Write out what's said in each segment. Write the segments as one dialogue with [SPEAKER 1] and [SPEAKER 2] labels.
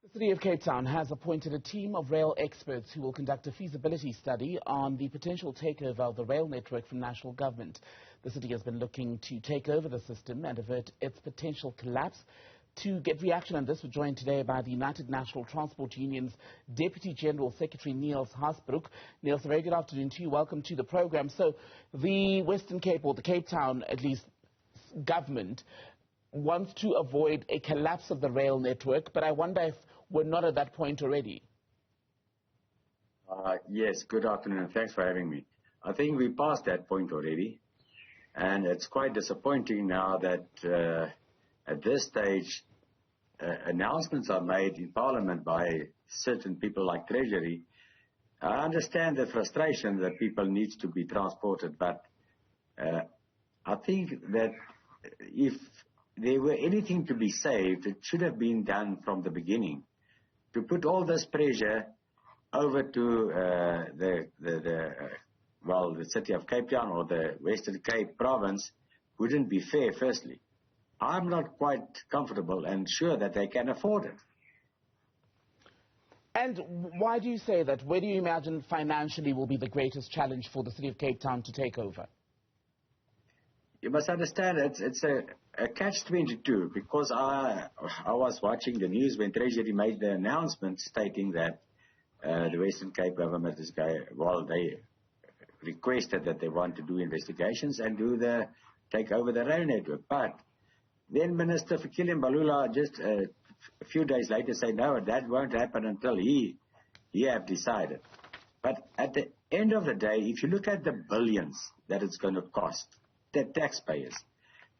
[SPEAKER 1] The City of Cape Town has appointed a team of rail experts who will conduct a feasibility study on the potential takeover of the rail network from national government. The city has been looking to take over the system and avert its potential collapse. To get reaction on this, we're joined today by the United National Transport Union's Deputy General Secretary, Neels Haasbroek. Neels, a very good afternoon to you. Welcome to the program. So the Western Cape, or the Cape Town, at least, government wants to avoid a collapse of the rail network, but I wonder if we're not at that point already.
[SPEAKER 2] Yes, good afternoon. Thanks for having me. I think we passed that point already, and it's quite disappointing now that at this stage announcements are made in Parliament by certain people like Treasury. I understand the frustration that people need to be transported, but I think that if there were anything to be saved, it should have been done from the beginning. To put all this pressure over to the City of Cape Town or the Western Cape province wouldn't be fair, firstly. I'm not quite comfortable and sure that they can afford it.
[SPEAKER 1] And why do you say that? Where do you imagine financially will be the greatest challenge for the City of Cape Town to take over?
[SPEAKER 2] You must understand it's a catch-22, because I was watching the news when Treasury made the announcement stating that the Western Cape government is they requested that they want to do investigations and take over the rail network. But then Minister Fikile Mbalula just a few days later said, no, that won't happen until he have decided. But at the end of the day, if you look at the billions that it's going to cost the taxpayers,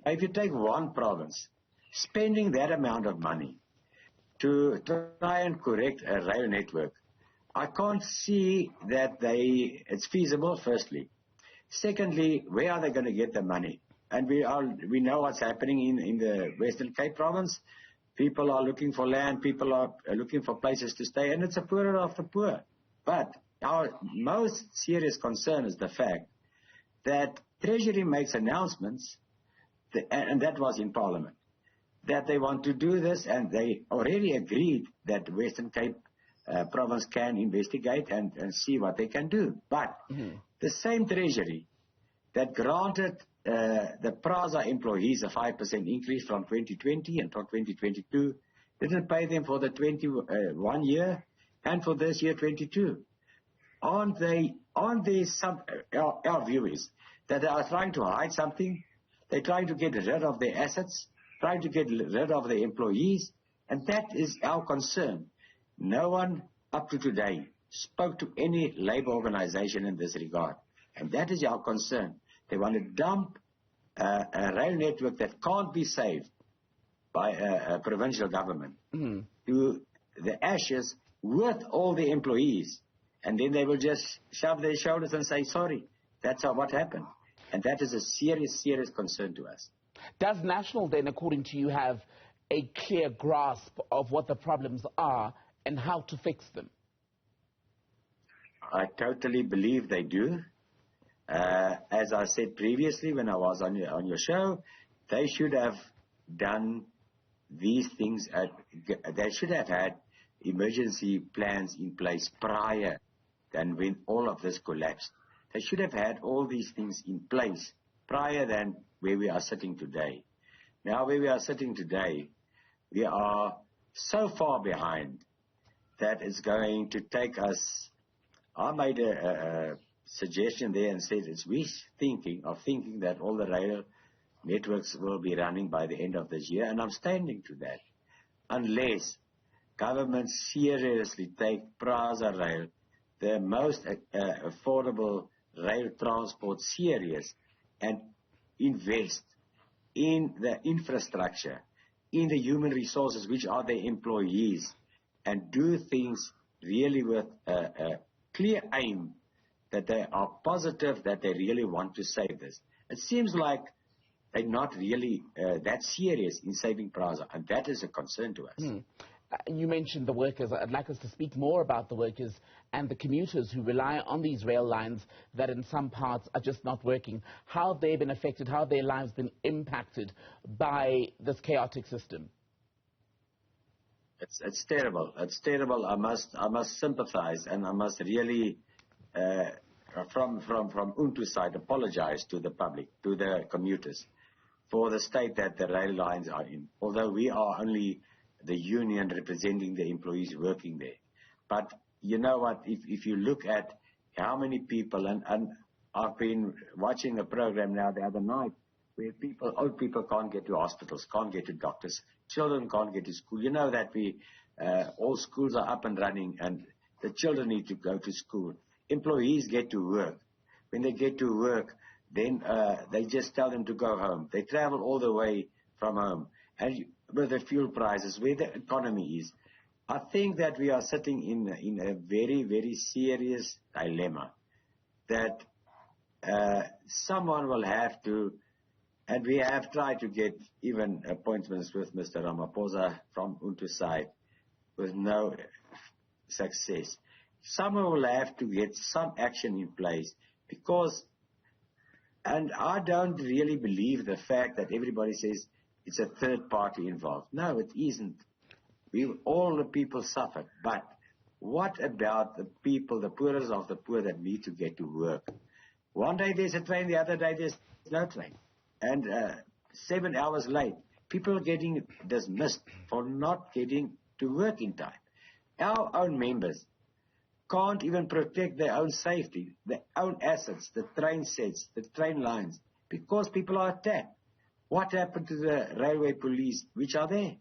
[SPEAKER 2] if you take one province spending that amount of money to try and correct a rail network, I can't see that it's feasible, firstly. Secondly, where are they going to get the money? And we know what's happening in the Western Cape province. People are looking for land, people are looking for places to stay, and it's a poorer of the poor. But our most serious concern is the fact that Treasury makes announcements, and that was in Parliament, that they want to do this, and they already agreed that Western Cape province can investigate and see what they can do. But the same Treasury that granted the PRASA employees a 5% increase from 2020 until 2022 didn't pay them for the 21 year and for this year 22. Our view is that they are trying to hide something. They're trying to get rid of their assets, trying to get rid of their employees, and that is our concern. No one up to today spoke to any labor organization in this regard, and that is our concern. They want to dump a rail network that can't be saved by a provincial government to the ashes with all the employees, and then they will just shove their shoulders and say, sorry, that's what happened. And that is a serious, serious concern to us.
[SPEAKER 1] Does National then, according to you, have a clear grasp of what the problems are and how to fix them?
[SPEAKER 2] I totally believe they do. As I said previously when I was on your show, they should have done these things. They should have had emergency plans in place prior than when all of this collapsed. They should have had all these things in place prior than where we are sitting today. Now, where we are sitting today, we are so far behind that it's going to take us. I made a suggestion there and said it's thinking that all the rail networks will be running by the end of this year, and I'm standing to that. Unless government seriously take PRASA rail, the most affordable rail transport, serious, and invest in the infrastructure, in the human resources, which are the employees, and do things really with a clear aim that they are positive, that they really want to save this. It seems like they're not really that serious in saving PRASA, and that is a concern to us.
[SPEAKER 1] You mentioned the workers. I'd like us to speak more about the workers and the commuters who rely on these rail lines that in some parts are just not working. How have they been affected? How have their lives been impacted by this chaotic system?
[SPEAKER 2] It's terrible. It's terrible. I must sympathize, and I must really, from Untu's side, apologize to the public, to the commuters, for the state that the rail lines are in. Although we are only the union representing the employees working there, but you know what? If you look at how many people, and I've been watching a program now the other night where old people can't get to hospitals, can't get to doctors, children can't get to school. You know that all schools are up and running and the children need to go to school. Employees get to work. When they get to work, then they just tell them to go home. They travel all the way from home. And with the fuel prices, where the economy is, I think that we are sitting in a very, very serious dilemma that someone will have to, and we have tried to get even appointments with Mr. Ramaphosa from Untu's side with no success. Someone will have to get some action in place because, and I don't really believe the fact that everybody says it's a third party involved. No, it isn't. All the people suffer. But what about the people, the poorest of the poor that need to get to work? One day there's a train, the other day there's no train. And 7 hours late, people are getting dismissed for not getting to work in time. Our own members can't even protect their own safety, their own assets, the train sets, the train lines, because people are attacked. What happened to the railway police, which are there?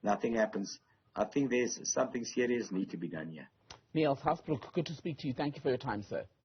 [SPEAKER 2] Nothing happens. I think there's something serious need to be done here.
[SPEAKER 1] Neels Haasbroek, good to speak to you. Thank you for your time, sir.